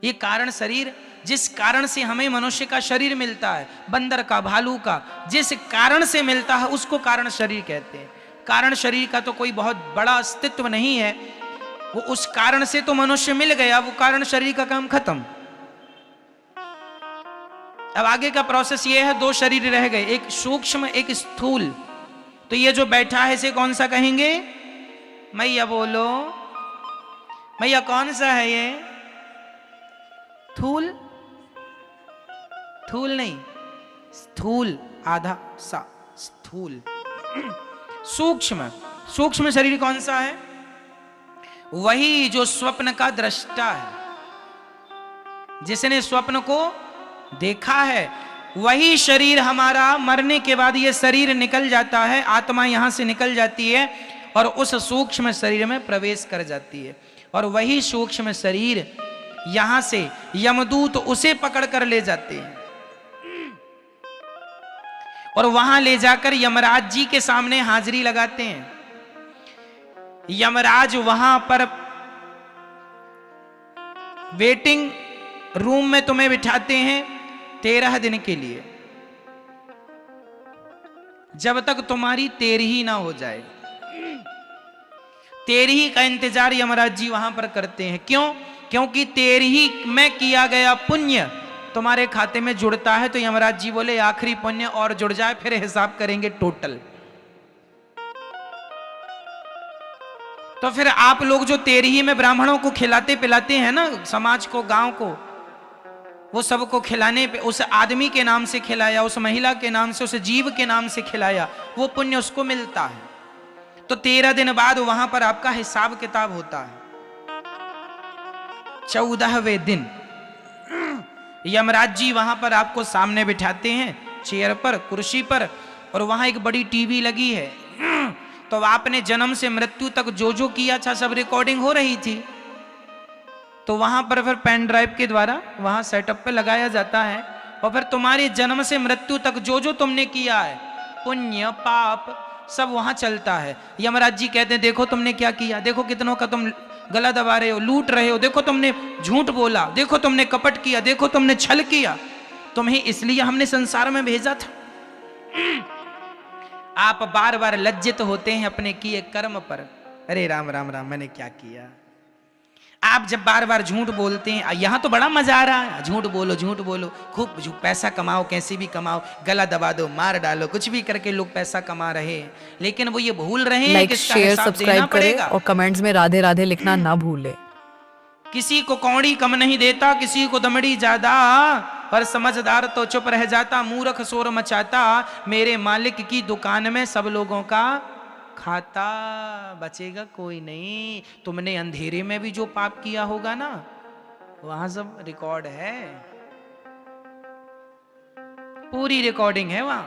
ये कारण शरीर, जिस कारण से हमें मनुष्य का शरीर मिलता है, बंदर का, भालू का, जिस कारण से मिलता है उसको कारण शरीर कहते हैं। कारण शरीर का तो कोई बहुत बड़ा अस्तित्व नहीं है, वो उस कारण से तो मनुष्य मिल गया, वो कारण शरीर का काम खत्म। अब आगे का प्रोसेस ये है, दो शरीर रह गए, एक सूक्ष्म एक स्थूल। तो ये जो बैठा है इसे कौन सा कहेंगे? मैया बोलो मैया, कौन सा है ये? थूल? थूल नहीं, स्थूल, आधा सा, स्थूल। सूक्ष्म, सूक्ष्म शरीर कौन सा है? वही जो स्वप्न का दृष्टा है, जिसने स्वप्न को देखा है। वही शरीर हमारा मरने के बाद ये शरीर निकल जाता है, आत्मा यहां से निकल जाती है और उस सूक्ष्म शरीर में प्रवेश कर जाती है। और वही सूक्ष्म शरीर यहां से यमदूत उसे पकड़ कर ले जाते हैं और वहां ले जाकर यमराज जी के सामने हाजिरी लगाते हैं। यमराज वहां पर वेटिंग रूम में तुम्हें बिठाते हैं 13 दिन के लिए, जब तक तुम्हारी 13 ना हो जाए। 13 का इंतजार यमराज जी वहां पर करते हैं। क्यों? क्योंकि 13 में किया गया पुण्य तुम्हारे खाते में जुड़ता है। तो यमराज जी बोले आखिरी पुण्य और जुड़ जाए, फिर हिसाब करेंगे टोटल। तो फिर आप लोग जो 13 में ब्राह्मणों को खिलाते पिलाते हैं ना, समाज को, गांव को, वो सबको खिलाने पे, उस आदमी के नाम से खिलाया, उस महिला के नाम से, उस जीव के नाम से खिलाया, वो पुण्य उसको मिलता है। तो 13 दिन बाद वहां पर आपका हिसाब किताब होता है। 14वें दिन यमराज जी वहां पर आपको सामने बिठाते हैं, चेयर पर, कुर्सी पर, और वहां एक बड़ी टीवी लगी है। तो आपने जन्म से मृत्यु तक जो जो किया था सब रिकॉर्डिंग हो रही थी। तो वहां पर फिर पेन ड्राइव के द्वारा वहां सेटअप पे लगाया जाता है और फिर तुम्हारे जन्म से मृत्यु तक जो जो तुमने किया है, पुण्य पाप, सब वहां चलता है। यमराज जी कहते हैं देखो तुमने क्या किया, देखो कितनों का तुम गला दबा रहे हो, लूट रहे हो, देखो तुमने झूठ बोला, देखो तुमने कपट किया, देखो तुमने छल किया, तुम्हें इसलिए हमने संसार में भेजा था। आप बार बार लज्जित होते हैं अपने किए कर्म पर। अरे राम राम राम, मैंने क्या किया। आप जब बार बार झूठ बोलते हैं, यहां तो बड़ा मजा आ रहा है, झूठ बोलो झूठ बोलो, खूब पैसा कमाओ, कैसे भी कमाओ, गला दबा दो, मार डालो, कुछ भी करके लोग पैसा कमा रहे हैं। लेकिन वो ये भूल रहे हैं कि इसका हिसाब देना पड़ेगा। और कमेंट्स में राधे राधे लिखना ना भूले। किसी को कौड़ी कम नहीं देता, किसी को दमड़ी ज्यादा, पर समझदार तो चुप रह जाता, मूर्ख शोर मचाता, मेरे मालिक की दुकान में सब लोगों का खाता, बचेगा कोई नहीं। तुमने अंधेरे में भी जो पाप किया होगा ना, वहां सब रिकॉर्ड है, पूरी रिकॉर्डिंग है वहां।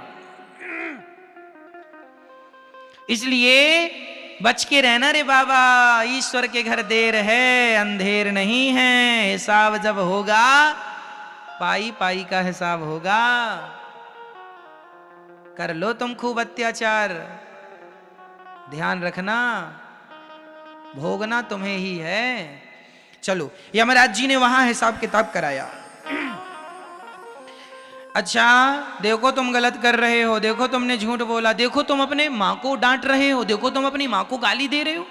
इसलिए बच के रहना रे बाबा, ईश्वर के घर देर है अंधेर नहीं है। हिसाब जब होगा, पाई पाई का हिसाब होगा। कर लो तुम खूब अत्याचार, ध्यान रखना, भोगना तुम्हें ही है। चलो, यमराज जी ने वहां हिसाब किताब कराया। अच्छा, देखो तुम गलत कर रहे हो, देखो तुमने झूठ बोला, देखो तुम अपने माँ को डांट रहे हो, देखो तुम अपनी माँ को गाली दे रहे हो,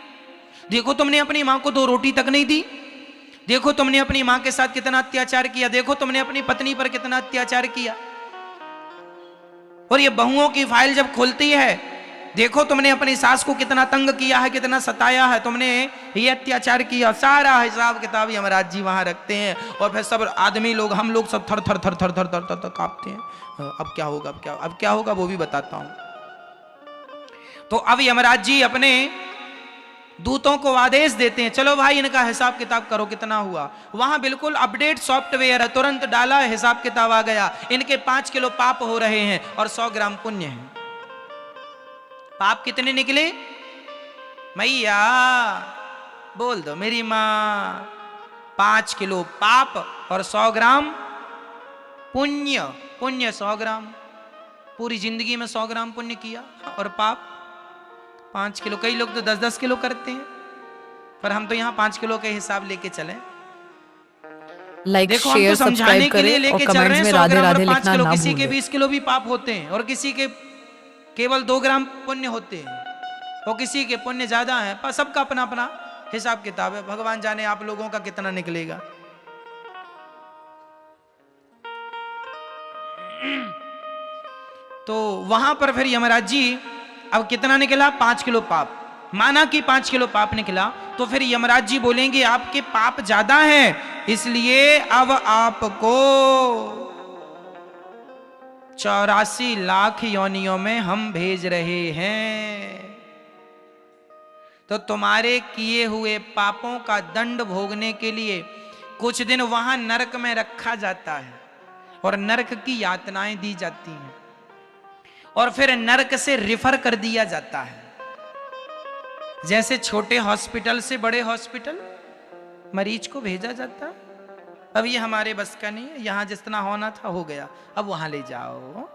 देखो तुमने अपनी माँ को 2 रोटी तक नहीं दी, देखो तुमने अपनी माँ के साथ कितना अत्याचार किया, देखो तुमने अपनी पत्नी पर कितना अत्याचार किया। और ये बहुओं की फाइल जब खुलती है, देखो तुमने अपनी सास को कितना तंग किया है, कितना सताया है, तुमने ये अत्याचार किया। सारा हिसाब किताब यमराज जी वहां रखते हैं और फिर सब आदमी लोग, हम लोग सब थर थर थर थर थर थर थर कांपते हैं। अब क्या होगा, अब क्या होगा वो भी बताता हूं। तो अब यमराज जी अपने दूतों को आदेश देते हैं, चलो भाई इनका हिसाब किताब करो, कितना हुआ। वहां बिल्कुल अपडेट सॉफ्टवेयर है, तुरंत डाला, हिसाब किताब आ गया। इनके 5 किलो पाप हो रहे हैं और 100 ग्राम पुण्य है। पाप कितने निकले? मैया बोल दो मेरी मां, 5 किलो पाप और 100 ग्राम पुण्य। पुण्य 100 ग्राम, पूरी जिंदगी में 100 ग्राम पुण्य किया, और पाप 5 किलो। कई लोग तो 10-10 किलो करते हैं, पर हम तो यहां 5 किलो के हिसाब लेके चले। लाइक देखो हम तो शेयर समझाने सब्सक्राइब के लिए करें और लेके चल रहे कमेंट्स हैं में 100 राधे ग्राम और राधे 5 लिखना किलो, ना किसी के भूलें। 20 किलो भी पाप होते हैं और किसी के केवल 2 ग्राम पुण्य होते हैं और किसी के पुण्य ज्यादा है, पर सबका अपना अपना हिसाब किताब है। भगवान जाने आप लोगों का कितना निकलेगा। तो वहां पर फिर यमराज जी, अब कितना निकला? 5 किलो पाप। माना कि 5 किलो पाप निकला, तो फिर यमराज जी बोलेंगे आपके पाप ज्यादा हैं, इसलिए अब आपको 84 लाख योनियों में हम भेज रहे हैं। तो तुम्हारे किए हुए पापों का दंड भोगने के लिए कुछ दिन वहां नरक में रखा जाता है और नरक की यातनाएं दी जाती हैं और फिर नरक से रिफर कर दिया जाता है। जैसे छोटे हॉस्पिटल से बड़े हॉस्पिटल मरीज को भेजा जाता है। अब ये हमारे बस का नहीं है, यहां जितना होना था हो गया, अब वहां ले जाओ,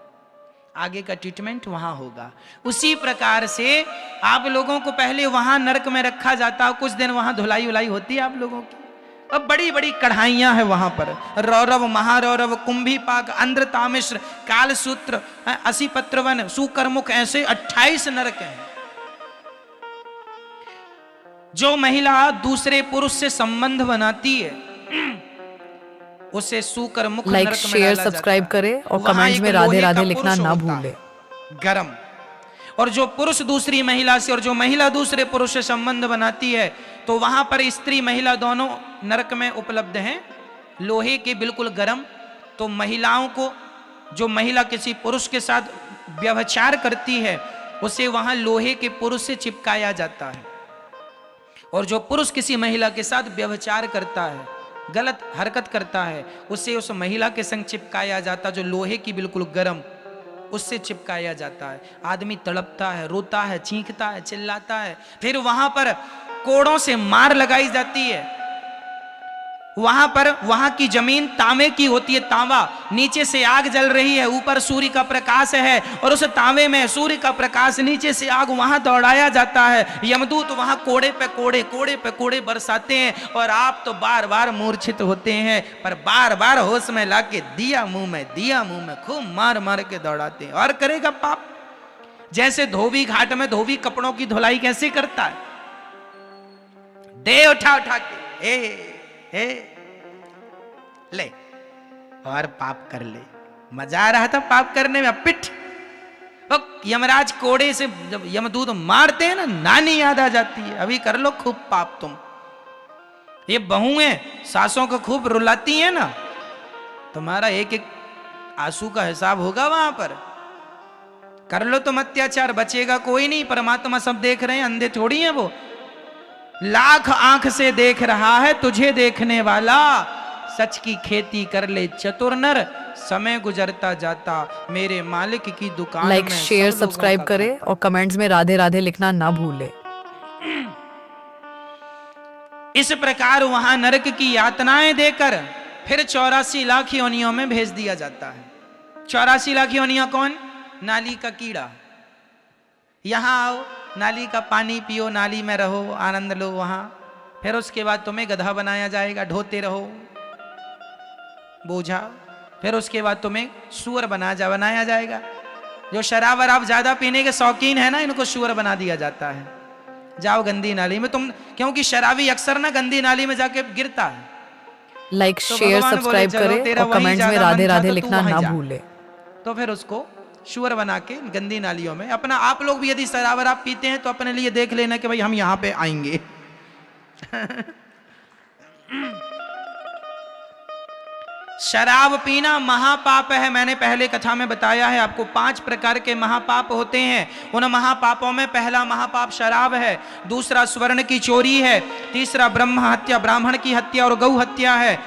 आगे का ट्रीटमेंट वहां होगा। उसी प्रकार से आप लोगों को पहले वहां नरक में रखा जाता है, कुछ दिन वहां धुलाई उलाई होती है आप लोगों की। अब बड़ी बड़ी कढ़ाइयां हैं वहां पर, रौरव, महारौरव, कुंभीपाक, अंध्र, तामिश्र, कालसूत्र, असीपत्रवन, सुकरमुख, ऐसे 28 नरक हैं। जो महिला दूसरे पुरुष से संबंध बनाती है उसे सुकरमुख लाइक नरक में शेयर डाला जाता सब्सक्राइब है। करें और वहां कमेंट्स एक में राधे लोहे का राधे लिखना पुरुष ना होता भूलें। है, गरम। और जो पुरुष दूसरी महिला से और जो महिला दूसरे पुरुष से संबंध बनाती है, तो वहां पर स्त्री महिला दोनों नरक में उपलब्ध हैं, लोहे के बिल्कुल गरम। तो महिलाओं को, जो महिला किसी पुरुष के साथ व्यभिचार करती है उसे वहां लोहे के पुरुष से चिपकाया जाता है, और जो पुरुष किसी महिला के साथ व्यभिचार करता है, गलत हरकत करता है, उसे उस महिला के संग चिपकाया जाता है, जो लोहे की बिल्कुल गरम, उससे चिपकाया जाता है। आदमी तड़पता है, रोता है, चीखता है, चिल्लाता है। फिर वहां पर कोड़ों से मार लगाई जाती है। वहां पर, वहां की जमीन तांबे की होती है, तांबा। नीचे से आग जल रही है, ऊपर सूर्य का प्रकाश है, और उस तांबे में सूर्य का प्रकाश, नीचे से आग, वहां दौड़ाया जाता है। यमदूत वहां कोड़े पे कोड़े, कोड़े पे कोड़े बरसाते हैं, और आप तो बार बार मूर्छित होते हैं, पर बार बार होश में लाके दिया मुंह में, दिया मुंह में, खूब मार मार के दौड़ाते हैं। और करेगा पाप। जैसे धोबी घाट में धोबी कपड़ों की धुलाई कैसे करता है, दे उठा उठा के, ले और पाप कर ले। मजा आ रहा था पाप करने में। पिट, यमराज कोड़े से जब यमदूत मारते हैं ना, नानी याद आ जाती है, अभी कर लो खूब पाप तुम। ये बहुएं सासों को खूब रुलाती हैं ना, तुम्हारा एक एक आंसू का हिसाब होगा वहां पर। कर लो तुम अत्याचार, बचेगा कोई नहीं। परमात्मा सब देख रहे हैं, अंधे थोड़ी हैं वो। लाख आंख से देख रहा है तुझे देखने वाला, सच की खेती कर ले चतुर नर, समय गुजरता जाता मेरे मालिक की दुकान लाइक में। शेयर सब्सक्राइब करें और कमेंट्स में राधे राधे लिखना ना भूलें। इस प्रकार वहां नरक की यातनाएं देकर फिर 84 लाख योनियों में भेज दिया जाता है। 84 लाख योनियां कौन? नाली का कीड़ा। यहां आओ, नाली का पानी पियो, नाली में रहो, आनंद लो वहां। फिर उसके बाद तुम्हें गधा बनाया जाएगा, ढोते रहो बोझा। फिर उसके बाद तुम्हें सुअर बनाया जाएगा। जो शराब वराब ज्यादा पीने के शौकीन है ना, इनको सुअर बना दिया जाता है। जाओ गंदी नाली में तुम, क्योंकि शराबी अक्सर ना गंदी नाली में जाके गिरता है। लाइक तो शेयर भगवान सब्सक्राइब बोले, चलो करें तेरा और वहीं कमेंट्स में ज्यादा राधे मन था राधे तो तू लिखना वहीं ना जा। भूलें। तो फिर उसको शुअर बना के गंदी नालियों में अपना, आप लोग भी यदि शराब वराब पीते हैं तो अपने लिए देख लेना कि भाई हम यहां पे आएंगे। शराब पीना महापाप है। मैंने पहले कथा में बताया है आपको, 5 प्रकार के महापाप होते हैं। उन महापापों में पहला महापाप शराब है, दूसरा स्वर्ण की चोरी है, तीसरा ब्रह्म हत्या, ब्राह्मण की हत्या और गौ हत्या है,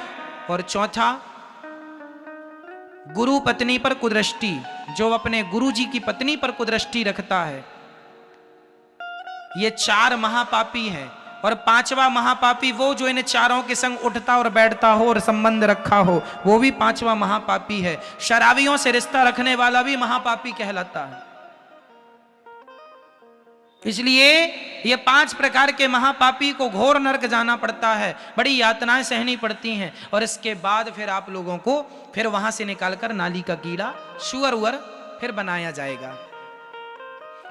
और चौथा गुरु पत्नी पर कुदृष्टि, जो अपने गुरु जी की पत्नी पर कुदृष्टि रखता है। ये 4 महापापी हैं। और 5वां महापापी वो जो इन चारों के संग उठता और बैठता हो और संबंध रखा हो, वो भी 5वां महापापी है। शराबियों से रिश्ता रखने वाला भी महापापी कहलाता है। इसलिए ये 5 प्रकार के महापापी को घोर नरक जाना पड़ता है, बड़ी यातनाएं सहनी पड़ती हैं। और इसके बाद फिर आप लोगों को फिर वहां से निकालकर नाली का कीड़ा सुअर उअर फिर बनाया जाएगा।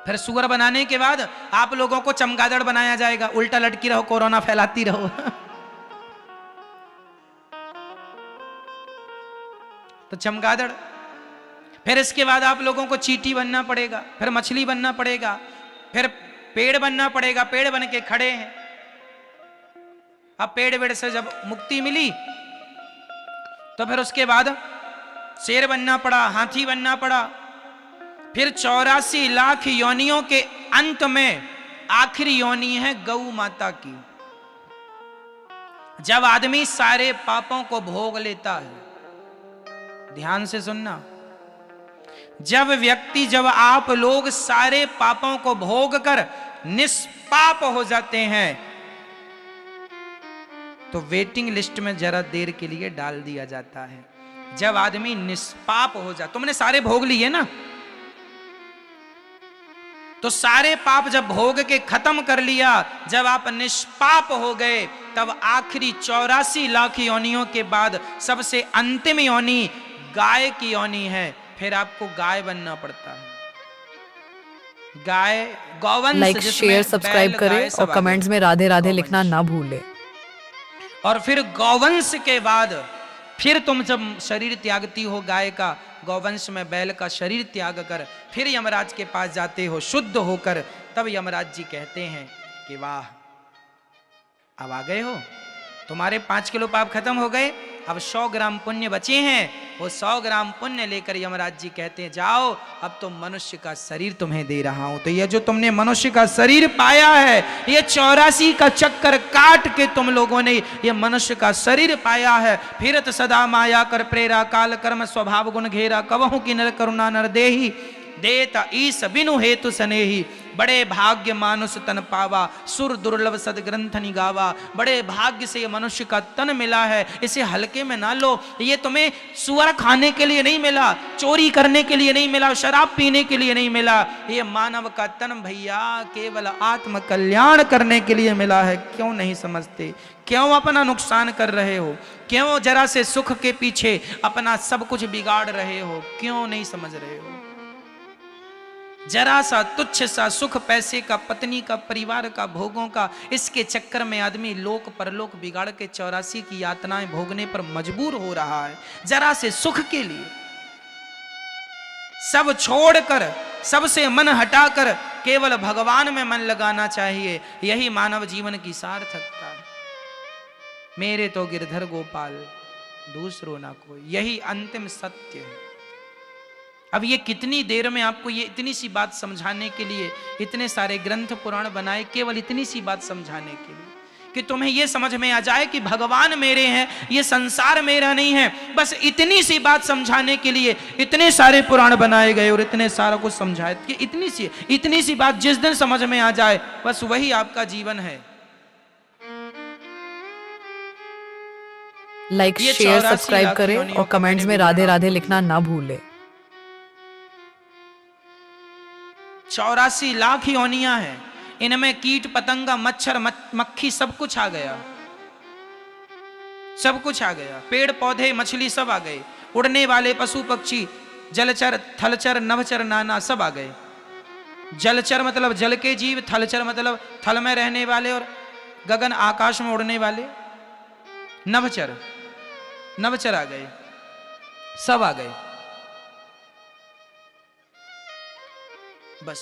फिर सुअर बनाने के बाद आप लोगों को चमगादड़ बनाया जाएगा, उल्टा लटकी रहो, कोरोना फैलाती रहो। तो चमगादड़, फिर इसके बाद आप लोगों को चींटी बनना पड़ेगा, फिर मछली बनना पड़ेगा, फिर पेड़ बनना पड़ेगा। पेड़ बन के खड़े हैं। अब पेड़ वेड़ से जब मुक्ति मिली तो फिर उसके बाद शेर बनना पड़ा, हाथी बनना पड़ा। फिर 84 लाख योनियों के अंत में आखिरी योनि है गौ माता की। जब आदमी सारे पापों को भोग लेता है, ध्यान से सुनना, जब आप लोग सारे पापों को भोग कर निष्पाप हो जाते हैं तो वेटिंग लिस्ट में जरा देर के लिए डाल दिया जाता है। जब आदमी निष्पाप हो जाता, तुमने सारे भोग लिए ना, तो सारे पाप जब भोग के खत्म कर लिया, जब आप निष्पाप हो गए, तब आखिरी 84 लाख योनियों के बाद सबसे अंतिम योनि गाय की योनि है। फिर आपको गाय बनना पड़ता है। गाय, गौवंश, लाइक शेयर सब्सक्राइब करें और कमेंट्स में राधे राधे लिखना ना भूले। और फिर गौवंश के बाद फिर तुम जब शरीर त्यागती हो गाय का, गौवंश में बैल का शरीर त्याग कर फिर यमराज के पास जाते हो शुद्ध होकर, तब यमराज जी कहते हैं कि वाह, अब आ गए हो, तुम्हारे 5 किलो पाप खत्म हो गए, अब 100 ग्राम पुण्य बचे हैं। वो 100 ग्राम पुण्य लेकर यमराज जी कहते हैं जाओ, अब तो मनुष्य का शरीर तुम्हें दे रहा हूं। तो ये जो तुमने मनुष्य का शरीर पाया है, ये 84 का चक्कर काट के तुम लोगों ने ये मनुष्य का शरीर पाया है। फिरत सदा माया कर प्रेरा, काल कर्म स्वभाव गुण घेरा, कवहु की नर करुणा नर देही, देता ईस बिनु हेतु सनेही, बड़े भाग्य मानुष तन पावा, सुर दुर्लभ सदग्रंथ निगावा। बड़े भाग्य से ये मनुष्य का तन मिला है, इसे हल्के में ना लो। ये तुम्हें सुअर खाने के लिए नहीं मिला, चोरी करने के लिए नहीं मिला, शराब पीने के लिए नहीं मिला। ये मानव का तन भैया केवल आत्म कल्याण करने के लिए मिला है। क्यों नहीं समझते? क्यों अपना नुकसान कर रहे हो? क्यों जरा से सुख के पीछे अपना सब कुछ बिगाड़ रहे हो? क्यों नहीं समझ रहे हो? जरा सा तुच्छ सा सुख, पैसे का, पत्नी का, परिवार का, भोगों का, इसके चक्कर में आदमी लोक परलोक बिगाड़ के 84 की यातनाएं भोगने पर मजबूर हो रहा है। जरा से सुख के लिए सब छोड़कर, सबसे मन हटाकर केवल भगवान में मन लगाना चाहिए। यही मानव जीवन की सार्थकता है। मेरे तो गिरधर गोपाल, दूसरो ना कोई, यही अंतिम सत्य है। अब ये कितनी देर में आपको ये इतनी सी बात समझाने के लिए इतने सारे ग्रंथ पुराण बनाए, केवल इतनी सी बात समझाने के लिए कि तुम्हें ये समझ में आ जाए कि भगवान मेरे हैं, ये संसार मेरा नहीं है। बस इतनी सी बात समझाने के लिए इतने सारे पुराण बनाए गए और इतने सारा कुछ समझाए कि इतनी सी बात जिस दिन समझ में आ जाए, बस वही आपका जीवन है। लाइक शेयर सब्सक्राइब करें और कमेंट्स में राधे राधे लिखना ना भूले। 84 लाख योनियां हैं, इनमें कीट पतंगा मच्छर मक्खी सब कुछ आ गया, सब कुछ आ गया। पेड़ पौधे मछली सब आ गए, उड़ने वाले पशु पक्षी, जलचर थलचर नभचर नाना सब आ गए। जलचर मतलब जल के जीव, थलचर मतलब थल में रहने वाले और गगन आकाश में उड़ने वाले। नभचर आ गए, सब आ गए। बस